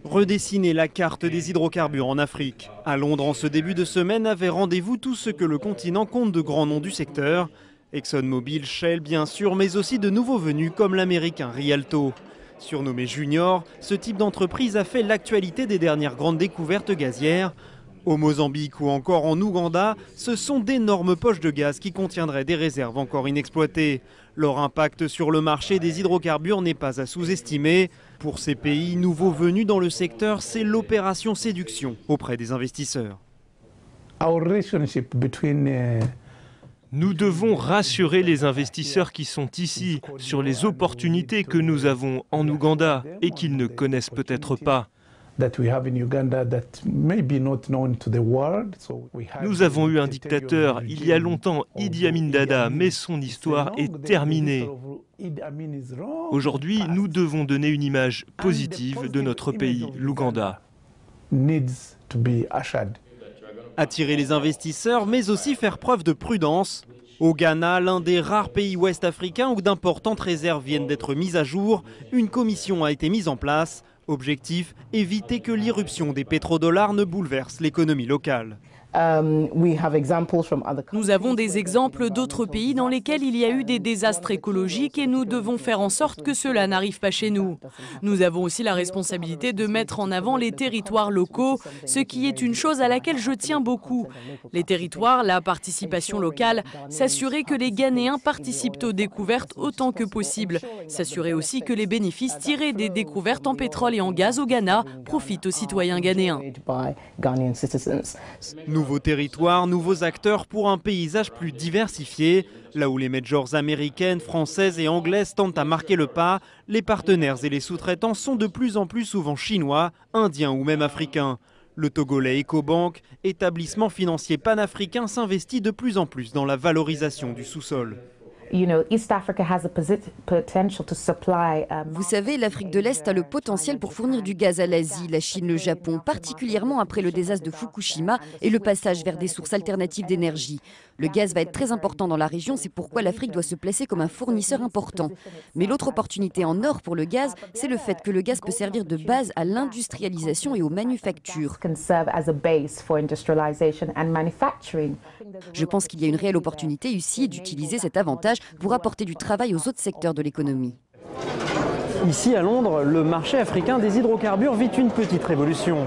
Redessiner la carte des hydrocarbures en Afrique. À Londres, en ce début de semaine, avait rendez-vous tout ce que le continent compte de grands noms du secteur. ExxonMobil, Shell bien sûr, mais aussi de nouveaux venus comme l'américain Rialto. Surnommé Junior, ce type d'entreprise a fait l'actualité des dernières grandes découvertes gazières. Au Mozambique ou encore en Ouganda, ce sont d'énormes poches de gaz qui contiendraient des réserves encore inexploitées. Leur impact sur le marché des hydrocarbures n'est pas à sous-estimer. Pour ces pays nouveaux venus dans le secteur, c'est l'opération séduction auprès des investisseurs. Nous devons rassurer les investisseurs qui sont ici sur les opportunités que nous avons en Ouganda et qu'ils ne connaissent peut-être pas. Nous avons eu un dictateur il y a longtemps, Idi Amin Dada, mais son histoire est terminée. Aujourd'hui, nous devons donner une image positive de notre pays, l'Ouganda. Attirer les investisseurs, mais aussi faire preuve de prudence. Au Ghana, l'un des rares pays ouest africains où d'importantes réserves viennent d'être mises à jour, une commission a été mise en place. Objectif, éviter que l'irruption des pétrodollars ne bouleverse l'économie locale. Nous avons des exemples d'autres pays dans lesquels il y a eu des désastres écologiques et nous devons faire en sorte que cela n'arrive pas chez nous. Nous avons aussi la responsabilité de mettre en avant les territoires locaux, ce qui est une chose à laquelle je tiens beaucoup. Les territoires, la participation locale, s'assurer que les Ghanéens participent aux découvertes autant que possible. S'assurer aussi que les bénéfices tirés des découvertes en pétrole et en gaz au Ghana profitent aux citoyens ghanéens. Nouveaux territoires, nouveaux acteurs pour un paysage plus diversifié. Là où les majors américaines, françaises et anglaises tentent à marquer le pas, les partenaires et les sous-traitants sont de plus en plus souvent chinois, indiens ou même africains. Le Togolais Ecobank, établissement financier panafricain, s'investit de plus en plus dans la valorisation du sous-sol. Vous savez, l'Afrique de l'Est a le potentiel pour fournir du gaz à l'Asie, la Chine, le Japon, particulièrement après le désastre de Fukushima et le passage vers des sources alternatives d'énergie. Le gaz va être très important dans la région, c'est pourquoi l'Afrique doit se placer comme un fournisseur important. Mais l'autre opportunité en or pour le gaz, c'est le fait que le gaz peut servir de base à l'industrialisation et aux manufactures. Je pense qu'il y a une réelle opportunité ici d'utiliser cet avantage pour apporter du travail aux autres secteurs de l'économie. Ici à Londres, le marché africain des hydrocarbures vit une petite révolution.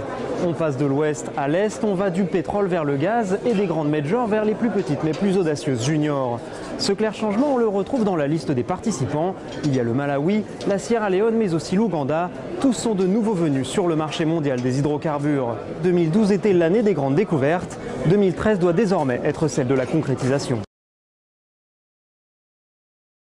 On passe de l'ouest à l'est, on va du pétrole vers le gaz et des grandes majors vers les plus petites mais plus audacieuses juniors. Ce clair changement, on le retrouve dans la liste des participants. Il y a le Malawi, la Sierra Leone mais aussi l'Ouganda. Tous sont de nouveaux venus sur le marché mondial des hydrocarbures. 2012 était l'année des grandes découvertes. 2013 doit désormais être celle de la concrétisation.